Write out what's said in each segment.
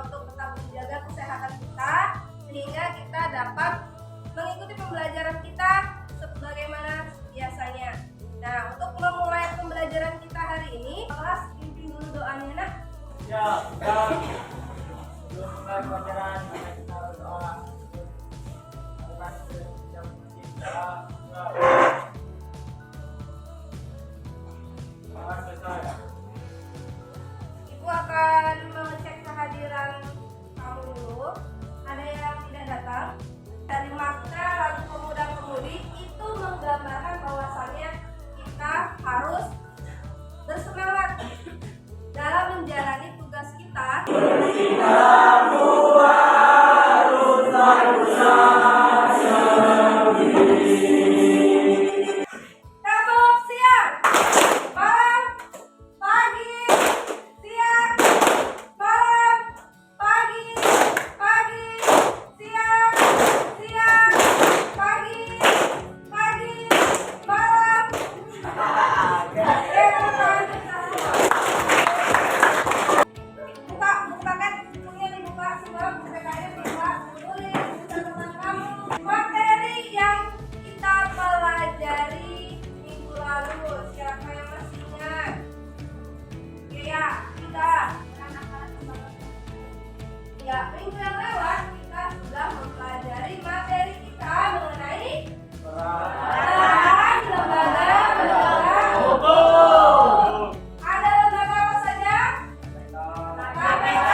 untuk tetap menjaga kesehatan kita sehingga kita dapat mengikuti pembelajaran kita sebagaimana biasanya. Nah, untuk memulai pembelajaran kita hari ini, kelas pimpin dulu doanya, nak. Ya, sebelum mulai pelajaran kita berdoa. Ibu akan mengecek kehadiran kamu dulu. Ada yang tidak datang. Dari makna lagu pemuda-pemudi itu menggambarkan bahwasannya kita harus bersemangat dalam menjalani tugas kita. Materi yang kita pelajari minggu lalu, siapa yang masih ingat? Oke ya, kita minggu yang lewat kita sudah mempelajari materi kita mengenai peran lembaga penegak hukum. Ada lembaga apa saja? KPK.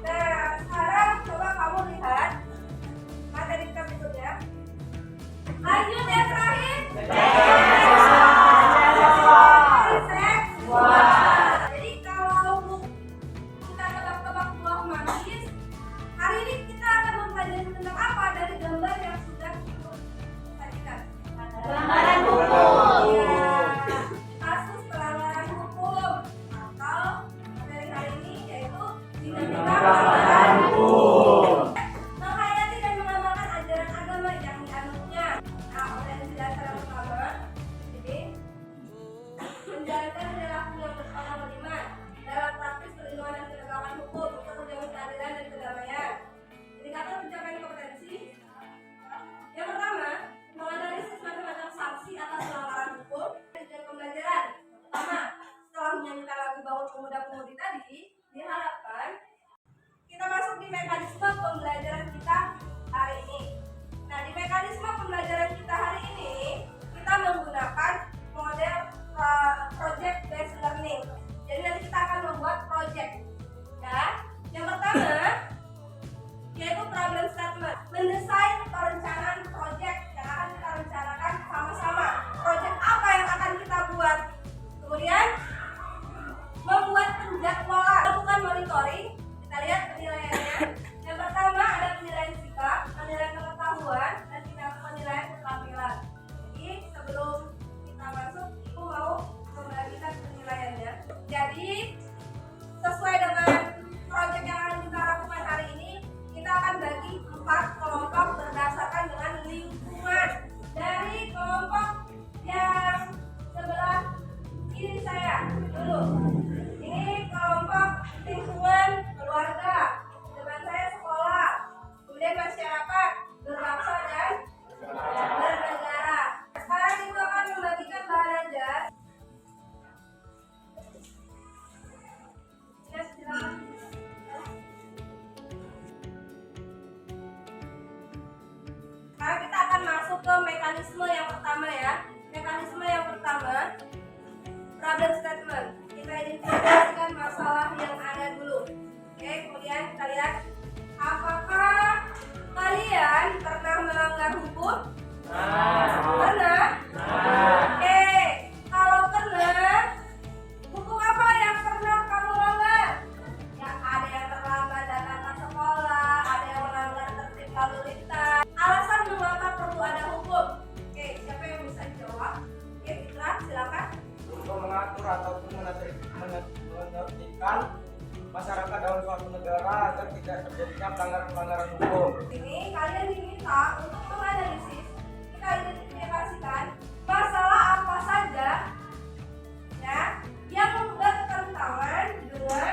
Nah, sekarang coba kamu lihat materi kita berikutnya. Lanjut yang terakhir. Jadi kalau kita tebak-tebak buah manggis, hari ini kita akan mempelajari tentang apa dari gambar yang sudah kita sajikan. Pelanggaran hukum. Ya, kasus pelanggaran hukum atau materi hari ini yaitu dinamika pelanggaran hukum. Menghayati dan mengamalkan ajaran agama yang dianutnya. Nah, potensi dasar yang pertama, jadi menjalankan perilaku yang bertolak beriman dalam praktis perlindungan dan penegakan hukum untuk menjaga keadilan dan kedamaian. Indikator pencapaian kompetensi. Yang pertama, menganalisis macam-macam sanksi atas pelanggaran hukum dan pembelajaran. Pertama, setelah menyanyikan lagu Bangun Pemuda-Pemudi tadi, diharapkan kita masuk di mekanisme pembelajaran kita hari ini. Nah, di mekanisme pembelajaran kita hari ini, kita menggunakan model project based learning. Jadi nanti kita akan membuat project. Ya, yang pertama yaitu problem statement, mendesain perencanaan project yang akan kita rencanakan sama-sama. Project apa yang akan kita buat? Kemudian membuat penjadwalan, lakukan monitoring. Kita lihat penilaiannya. Yang pertama ada penilaian sikap, penilaian pengetahuan, dan penilaian keterampilan. Jadi sebelum kita masuk, Ibu mau membagikan penilaiannya. Jadi sesuai dengan proyek yang akan kita lakukan hari ini, kita akan bagi 4 kelompok berdasarkan dengan lingkungan. Dari kelompok yang sebelah kiri saya dulu, ini kelompok lingkungan keluarga, depan saya sekolah, kemudian masyarakat, berbangsa dan bernegara. Sekarang Ibu akan membagikan bahan ajar. Ya, silakan. Sekarang kita akan masuk ke mekanisme yang pertama ya. Mekanisme yang pertama, problem statement. Kita identifikasikan masalah yang ada dulu. Oke, kemudian kita lihat apakah kalian pernah melanggar hukum? Pernah? Oke, kalau pernah, hukum apa yang pernah kamu langgar? Ya, ada yang terlambat datang ke sekolah, ada yang melanggar tertib lalu lintas. Alasan mengapa perlu ada hukum? Oke, siapa yang bisa jawab? Oke, Fitra, silakan. Untuk mengatur ataupun menertibkan masyarakat dalam suatu negara agar tidak terjadinya pelanggaran hukum. Ini kalian diminta untuk menganalisis, kita identifikasikan masalah apa saja ya yang bertentangan dengan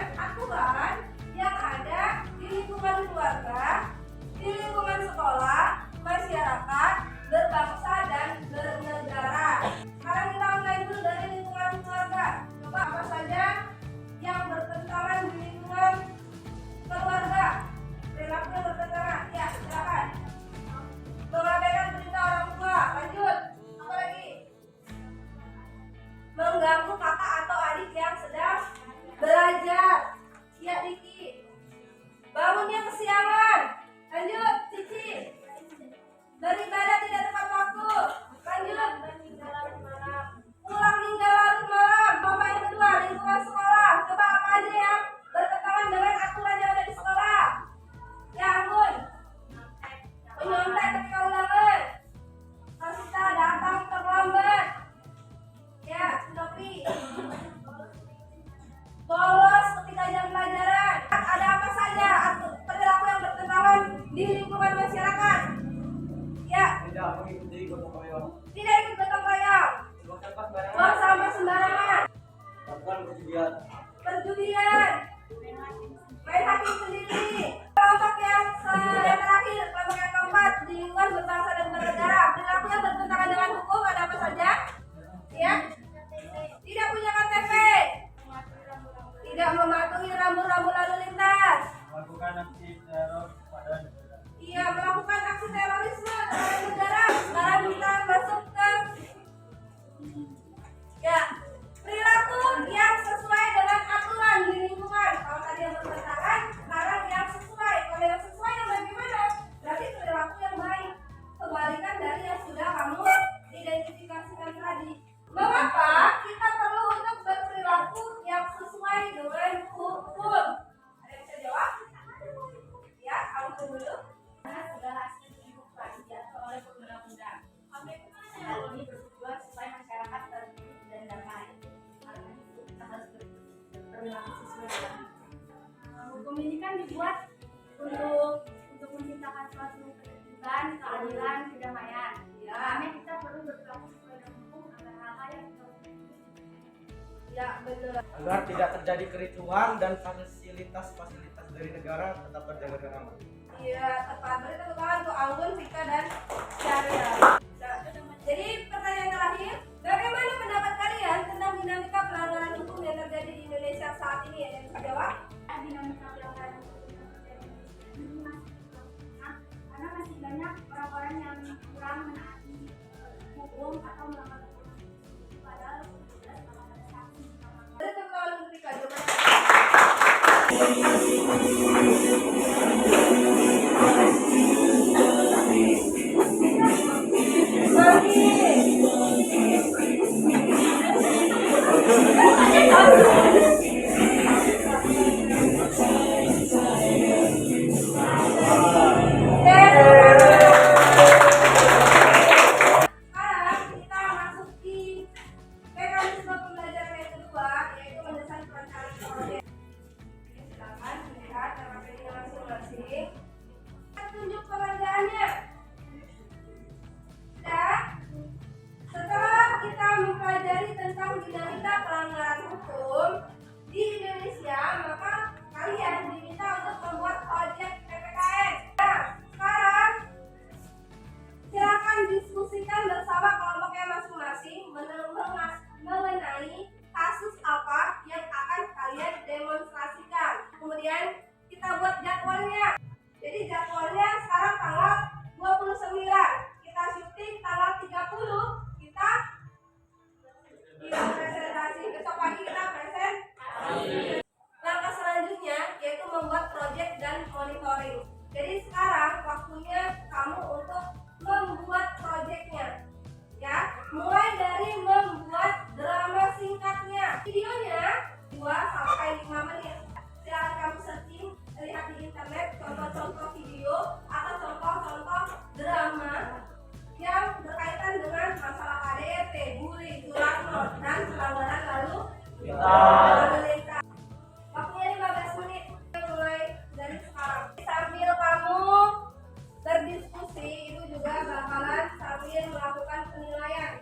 tidak mematuhi rambu-rambu lalu lintas, melakukan aksi teror pada negara. iya melakukan aksi terorisme terhadap negara. Sekarang kita masuk ke ya perilaku yang sesuai dengan aturan di lingkungan. Kalau tadi yang bertentangan, sekarang yang sesuai. Kalau yang sesuai yang bagaimana? Berarti perilaku yang baik. Kebalikan dari yang sudah kamu identifikasikan tadi. Mengapa kita perlu untuk berperilaku yang sesuai dengan hukum? Ada yang bisa jawab? Ya, kamu dulu. Karena segala aspek kehidupan diatur oleh undang-undang. Hal ini bertujuan supaya masyarakat tertib dan damai. Karena itu kita harus berperilaku sesuai dengan hukum ini kan dibuat untuk menciptakan suatu ketertiban, keadilan, kedamaian. Ya. Makanya kita perlu berperilaku sesuai dengan hukum agar hal-hal yang kita Ya, benar. Agar tidak terjadi kericuhan dan fasilitas-fasilitas dari negara tetap terjaga dengan aman. Iya, tepat. Berarti tepuk tangan untuk Anggun, Vika, dan Syariah. Nah, jadi pertanyaan terakhir, bagaimana pendapat kalian tentang dinamika pelanggaran hukum yang terjadi di Indonesia saat ini? Ada yang bisa jawab? dinamika pelanggaran hukum yang terjadi ini masih dilakukan karena masih banyak orang-orang yang kurang menaati hukum atau melanggar hukum. Padahal sudah ada sanksi. Berarti tepuk tangan untuk Vika. Jawabannya. Sekarang kita masuki mekanisme pembelajaran yang kedua, yaitu mendesain perencanaan proyek. Silakan dilihat RPP-nya masing-masing. Tunjuk pengerjaannya. Dan setelah kita mempelajari tentang dinamika pelanggaran hukum di Indonesia, maka kalian diminta untuk membuat proyek PPKN. Nah, sekarang silakan diskusikan bersama kelompoknya masing-masing mengenai kasus apa yang akan kalian demonstrasikan. Kemudian kita buat jadwalnya. Jadi jadwalnya sekarang tanggal 29. Kita syuting tanggal 30. Kita presentasi. Besok pagi kita presentasi. Langkah selanjutnya yaitu membuat proyek dan monitoring. Jadi sekarang waktunya kamu untuk membuat proyeknya. Ya, mulai dari membuat drama singkatnya. Videonya 2 sampai 5 menit. Silakan kamu searching, lihat di internet contoh-contoh video atau contoh-contoh drama yang berkaitan dengan masalah KDRT, bullying, curang, dan pelanggaran lalu lintas. Waktunya 15 menit mulai dari sekarang. Sambil kamu berdiskusi, itu juga bakalan sambil melakukan penilaian.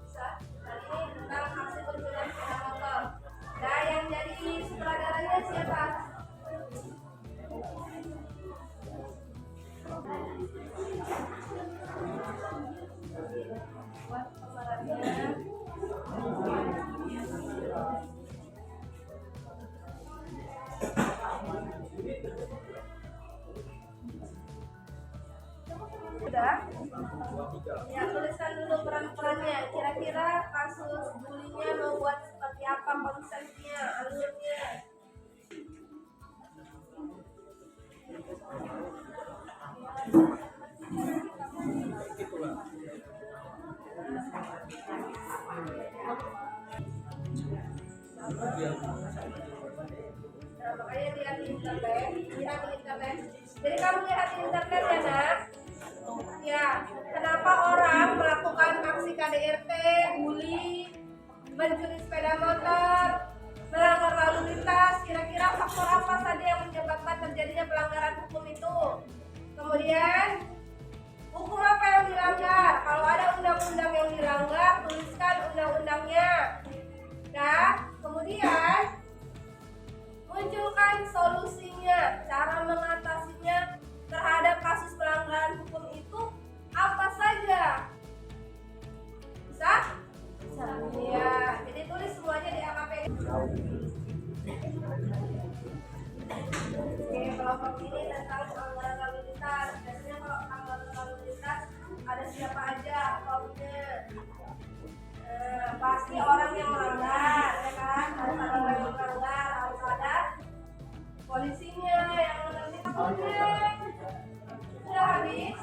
Bisa. Dan ini tentang hasil pencurian sepeda motor. Nah, yang jadi sutradaranya siapa? Buat pemerannya. Sudah? Ya, tuliskan dulu peran-perannya. Kira-kira kasus bulinya membuat seperti apa konsepnya, alurnya. Nah, makanya lihat di internet. Jadi kamu lihat di internet ya, nak. Ya, kenapa orang melakukan aksi KDRT, bully, mencuri sepeda motor, melanggar lalu lintas? Kira-kira faktor apa saja yang menyebabkan terjadinya pelanggaran hukum itu? Kemudian, hukum apa yang dilanggar? Kalau ada undang-undang yang dilanggar, tuliskan undang-undangnya. Nah, kemudian munculkan solusinya, cara mengatasinya terhadap kasus pelanggaran hukum itu apa saja? Bisa? Bisa. Ya, jadi tulis semuanya di AKP. kelompok ini tentang pelanggaran lalu lintas. Biasanya kalau pelanggaran lalu lintas ada siapa aja kelompoknya. Pasti orang yang melanggar, ya kan? Harus ada orang yang melanggar, harus ada polisinya yang menertibkan. Sudah habis.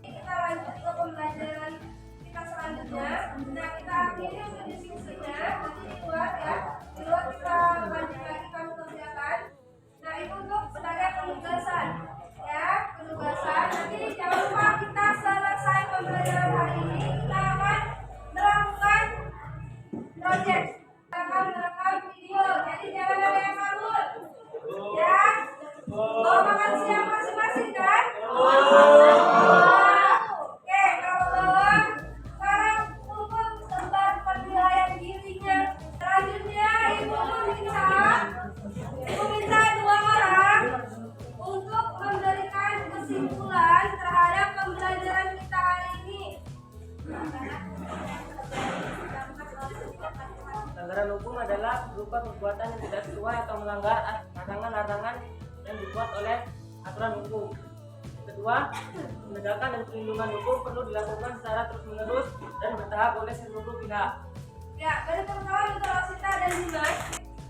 Kita lanjut ke pembelajaran kita selanjutnya. Nah, kita akhiri untuk diskusinya. Nanti di luar ya, di luar kita lanjut lagi kami kerjakan. Nah, itu untuk sebagai penugasan, ya, penugasan. Nanti jangan lupa kita selesai pembelajaran hari ini, kita akan melakukan project. Kita akan merekam video, jadi jangan ada yang kabur, ya. Mau makan siang masing-masing kan? Oke, kalau belum, sekarang untuk sebar penilaian dirinya. Selanjutnya, ibu minta 2 orang untuk memberikan kesimpulan terhadap pembelajaran kita hari ini. Pelanggaran hukum adalah berupa perbuatan yang tidak sesuai atau melanggar larangan-larangan yang dibuat oleh aturan hukum. Kedua, penegakan dan perlindungan hukum perlu dilakukan secara terus-menerus dan bertahap oleh seluruh pihak. Ya, dari pertama untuk Rosita dan Dimas.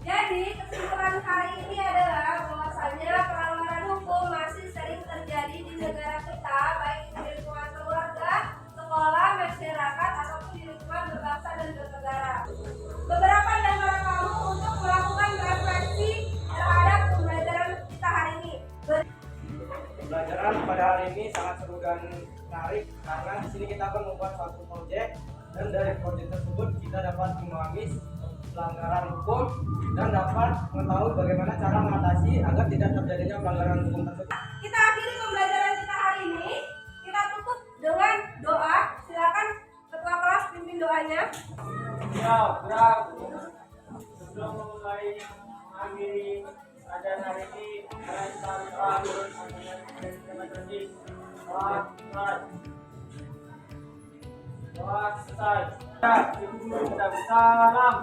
Jadi, kesimpulan hari ini adalah bahwasanya pelanggaran hukum masih sering terjadi di negara kita, baik di lingkungan keluarga, sekolah, masyarakat, ataupun di lingkungan berbangsa dan bernegara. Beberapa di antara kamu untuk melakukan refleksi terhadap pembelajaran kita hari ini. Pembelajaran pada hari ini sangat seru dan menarik karena di sini kita akan membuat suatu proyek dan dari proyek tersebut kita dapat memahami pelanggaran hukum dan dapat mengetahui bagaimana cara mengatasi agar tidak terjadinya pelanggaran hukum tersebut. Kita akhiri pembelajaran kita hari ini. Kita tutup dengan doa. Silakan ketua kelas pimpin doanya. Ya, gerak. Sebelum memulai mengakhiri pelajaran hari ini, kita selesai. Salam.